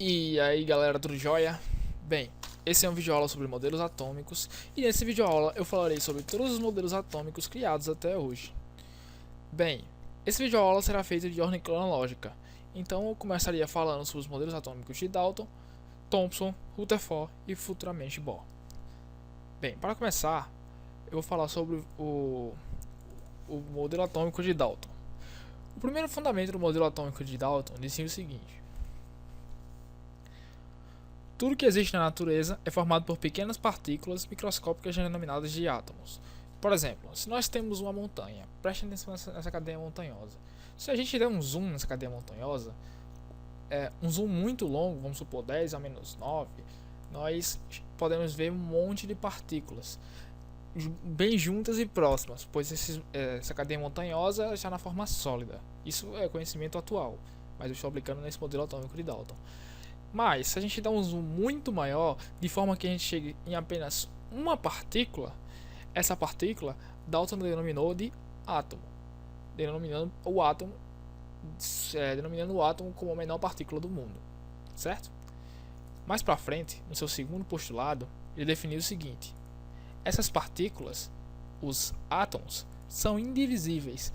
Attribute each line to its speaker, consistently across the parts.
Speaker 1: E aí galera, tudo jóia? Bem, esse é um vídeo aula sobre modelos atômicos e nesse vídeo aula eu falarei sobre todos os modelos atômicos criados até hoje. Bem, esse vídeo aula será feito de ordem cronológica, então eu começaria falando sobre os modelos atômicos de Dalton, Thomson, Rutherford e futuramente Bohr. Bem, para começar, eu vou falar sobre o modelo atômico de Dalton. O primeiro fundamento do modelo atômico de Dalton dizia o seguinte: tudo que existe na natureza é formado por pequenas partículas microscópicas denominadas de átomos. Por exemplo, se nós temos uma montanha, preste atenção nessa cadeia montanhosa. Se a gente der um zoom nessa cadeia montanhosa, um zoom muito longo, vamos supor 10 a menos 9, nós podemos ver um monte de partículas bem juntas e próximas, pois essa cadeia montanhosa está na forma sólida. Isso é conhecimento atual, mas eu estou aplicando nesse modelo atômico de Dalton. Mas, se a gente dá um zoom muito maior, de forma que a gente chegue em apenas uma partícula, essa partícula Dalton denominou de átomo, denominando o átomo como a menor partícula do mundo, certo? Mais para frente, no seu segundo postulado, ele definiu o seguinte: essas partículas, os átomos, são indivisíveis.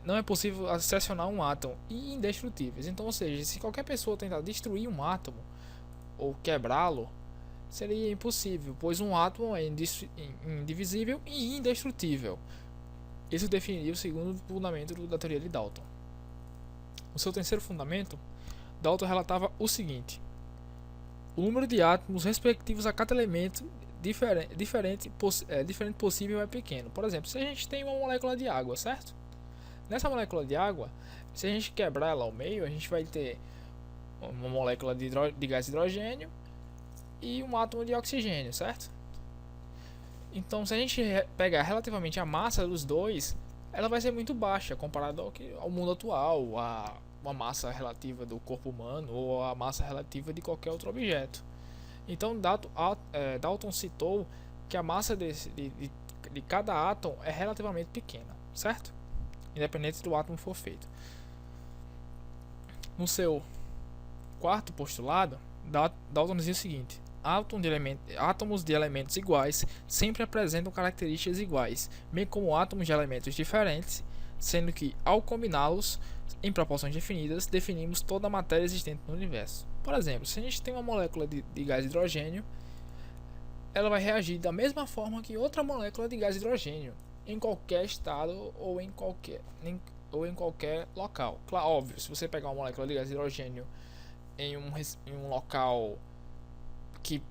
Speaker 1: Não é possível acionar um átomo e indestrutíveis. Então, ou seja, se qualquer pessoa tentar destruir um átomo ou quebrá-lo, seria impossível, pois um átomo é indivisível e indestrutível. Isso definiria o segundo fundamento da teoria de Dalton. No seu terceiro fundamento, Dalton relatava o seguinte: o número de átomos respectivos a cada elemento diferente possível é pequeno. Por exemplo, se a gente tem uma molécula de água, certo? Nessa molécula de água, se a gente quebrar ela ao meio, a gente vai ter uma molécula de gás hidrogênio e um átomo de oxigênio, certo? Então, se a gente pegar relativamente a massa dos dois, ela vai ser muito baixa comparado ao mundo atual, a massa relativa do corpo humano ou a massa relativa de qualquer outro objeto. Então, Dalton citou que a massa de cada átomo é relativamente pequena, certo? Independente do átomo for feito. No seu quarto postulado, Dalton dizia o seguinte: átomos de elementos iguais sempre apresentam características iguais, bem como átomos de elementos diferentes, sendo que, ao combiná-los em proporções definidas, definimos toda a matéria existente no universo. Por exemplo, se a gente tem uma molécula de gás hidrogênio, ela vai reagir da mesma forma que outra molécula de gás hidrogênio, em qualquer estado ou em qualquer local. Claro, óbvio, se você pegar uma molécula de gás hidrogênio em um local que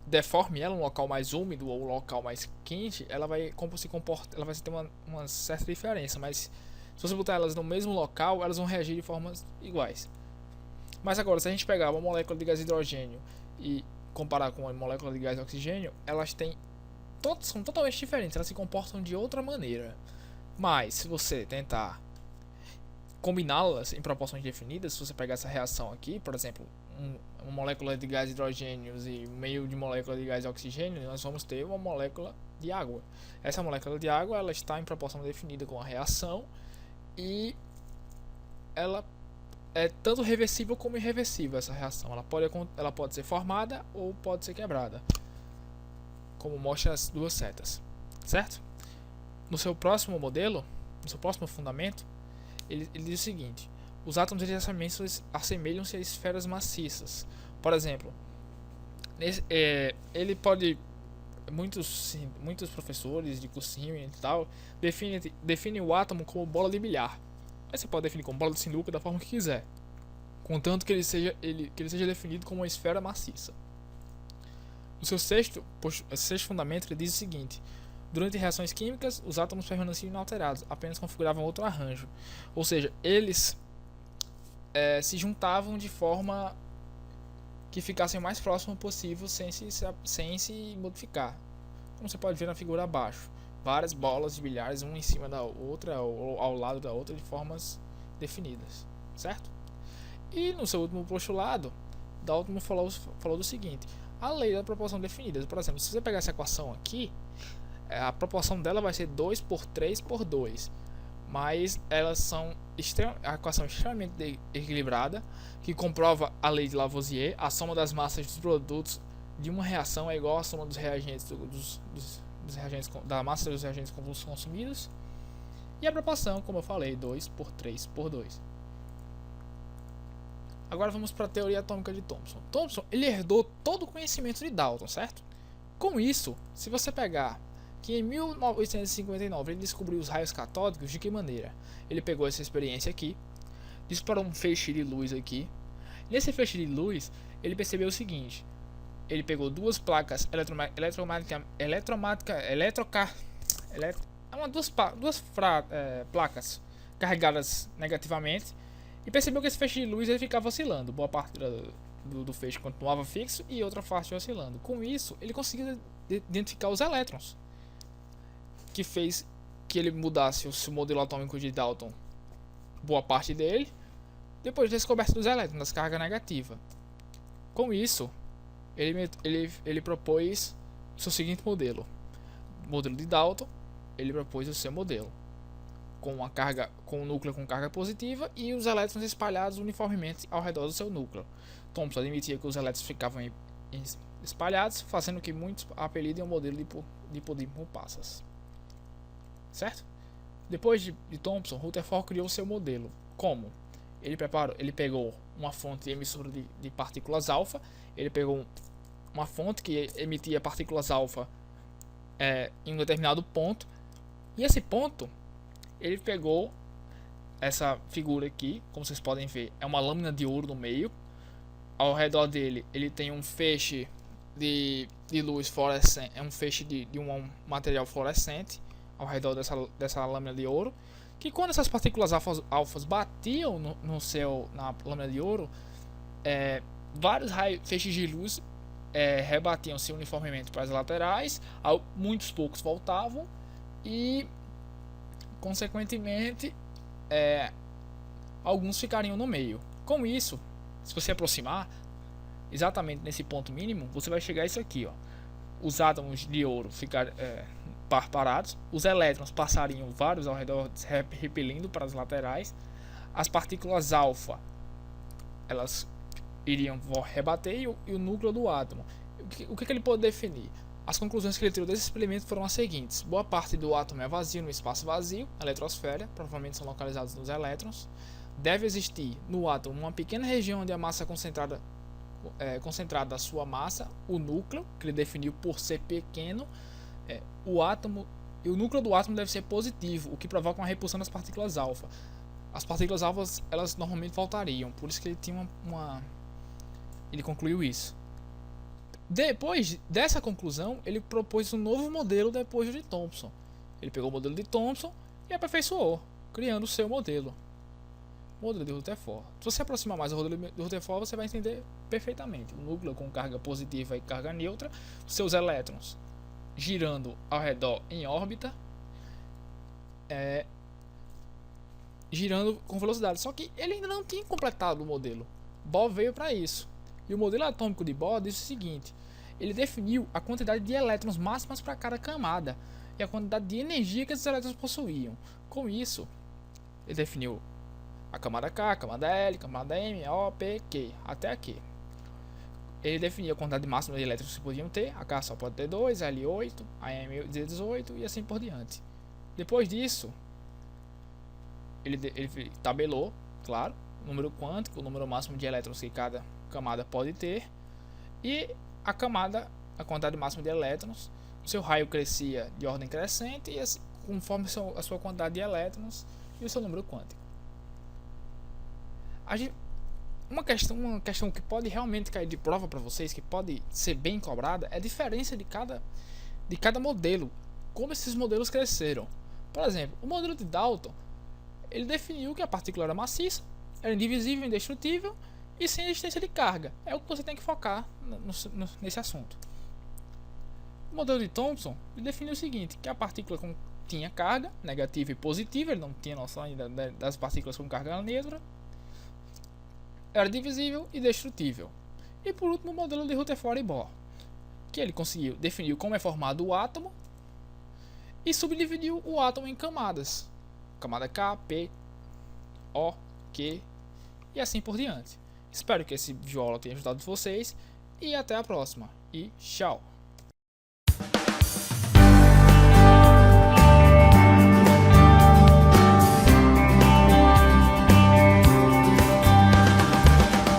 Speaker 1: deforme ela, um local mais úmido ou um local mais quente, ela vai se comportar, ela vai ter uma certa diferença, mas se você botar elas no mesmo local, elas vão reagir de formas iguais. Mas agora, se a gente pegar uma molécula de gás hidrogênio e comparar com uma molécula de gás oxigênio, elas são totalmente diferentes, elas se comportam de outra maneira. Mas se você tentar combiná-las em proporções definidas, se você pegar essa reação aqui, por exemplo, uma molécula de gás hidrogênio e meio de molécula de gás oxigênio, nós vamos ter uma molécula de água. Essa molécula de água, ela está em proporção definida com a reação e ela é tanto reversível como irreversível. Essa reação ela pode ser formada ou pode ser quebrada, como mostra as duas setas, certo? No seu próximo modelo, no seu próximo fundamento, ele diz o seguinte: os átomos assemelham-se a esferas maciças. Por exemplo, ele pode, muitos professores de cursinho e tal definem o átomo como bola de bilhar. Mas você pode definir como bola de sinuca da forma que quiser, contanto que ele seja definido como uma esfera maciça. No seu sexto fundamento, ele diz o seguinte: durante reações químicas, os átomos permaneciam inalterados, apenas configuravam outro arranjo. Ou seja, eles se juntavam de forma que ficassem o mais próximo possível sem se modificar. Como você pode ver na figura abaixo, várias bolas de bilhares, uma em cima da outra ou ao lado da outra, de formas definidas, certo? E no seu último postulado, Dalton falou do seguinte: a lei da proporção definida. Por exemplo, se você pegar essa equação aqui, a proporção dela vai ser 2 por 3 por 2. mas elas são a equação extremamente equilibrada, que comprova a lei de Lavoisier: a soma das massas dos produtos de uma reação é igual à soma dos reagentes dos reagentes da massa dos reagentes consumidos, e a proporção, como eu falei, 2 por 3 por 2. Agora vamos para a teoria atômica de Thomson. Thomson, ele herdou todo o conhecimento de Dalton, certo? Com isso, se você pegar que em 1859 ele descobriu os raios catódicos, de que maneira? Ele pegou essa experiência aqui, disparou um feixe de luz aqui. Nesse feixe de luz, ele percebeu o seguinte: ele pegou duas placas placas carregadas negativamente, e percebeu que esse feixe de luz ele ficava oscilando. Boa parte do feixe continuava fixo e outra parte oscilando. Com isso, ele conseguiu identificar os elétrons, que fez que ele mudasse o seu modelo atômico de Dalton, boa parte dele, depois da descoberta dos elétrons, das cargas negativas. Com isso, ele propôs o seu seguinte modelo. O modelo de Dalton, ele propôs o seu modelo com um núcleo com carga positiva e os elétrons espalhados uniformemente ao redor do seu núcleo. Thomson admitia que os elétrons ficavam espalhados, fazendo que muitos apelidem o modelo de Podimon-Passas. Certo? Depois de Thomson, Rutherford criou seu modelo. Como? Ele pegou uma fonte emissora de partículas alfa. Ele pegou uma fonte que emitia partículas alfa em um determinado ponto. E esse ponto, ele pegou essa figura aqui, como vocês podem ver, é uma lâmina de ouro no meio. Ao redor dele, ele tem um feixe de luz fluorescente, é um feixe de um material fluorescente ao redor dessa lâmina de ouro, que quando essas partículas alfas batiam na lâmina de ouro, vários feixes de luz rebatiam-se uniformemente para as laterais, muitos poucos voltavam e, consequentemente, alguns ficariam no meio. Com isso, se você aproximar exatamente nesse ponto mínimo, você vai chegar a isso aqui, ó. Os átomos de ouro ficarem parados, os elétrons passariam vários ao redor, repelindo para as laterais. As partículas alfa, elas iriam rebater, e o núcleo do átomo. O que ele pode definir? As conclusões que ele tirou desse experimento foram as seguintes: boa parte do átomo é vazio no espaço vazio, a eletrosfera, provavelmente são localizados nos elétrons. Deve existir no átomo uma pequena região onde a massa concentrada da sua massa, o núcleo, que ele definiu por ser pequeno. O átomo e o núcleo do átomo deve ser positivo, o que provoca uma repulsão das partículas alfa. As partículas alfas, elas normalmente voltariam, por isso que ele tinha ele concluiu isso. Depois dessa conclusão, ele propôs um novo modelo depois de Thomson. Ele pegou o modelo de Thomson e aperfeiçoou, criando o seu modelo. O modelo de Rutherford. Se você aproximar mais do modelo de Rutherford, você vai entender perfeitamente. O núcleo com carga positiva e carga neutra, seus elétrons girando ao redor em órbita, girando com velocidade. Só que ele ainda não tinha completado o modelo. Bohr veio para isso. E o modelo atômico de Bohr diz o seguinte: ele definiu a quantidade de elétrons máximas para cada camada e a quantidade de energia que esses elétrons possuíam. Com isso, ele definiu a camada K, a camada L, a camada M, O, P, Q, até aqui. Ele definiu a quantidade máxima de elétrons que se podiam ter. A K só pode ter 2, L 8, a M 18 e assim por diante. Depois disso, ele tabelou, claro, o número quântico, o número máximo de elétrons que cada camada pode ter, e a quantidade máxima de elétrons. O seu raio crescia de ordem crescente, e conforme a sua quantidade de elétrons e o seu número quântico. Uma questão que pode realmente cair de prova para vocês, que pode ser bem cobrada, é a diferença de cada modelo, como esses modelos cresceram. Por exemplo, o modelo de Dalton, ele definiu que a partícula era maciça, era indivisível, indestrutível e sem existência de carga. É o que você tem que focar nesse assunto. O modelo de Thomson, ele definiu o seguinte: que a partícula tinha carga negativa e positiva, ele não tinha noção ainda das partículas com carga neutra, era divisível e destrutível. E por último, o modelo de Rutherford e Bohr, que ele conseguiu definir como é formado o átomo e subdividiu o átomo em camadas. camada K, P, O, Q e assim por diante. Espero que esse vídeo aula tenha ajudado vocês e até a próxima. E tchau!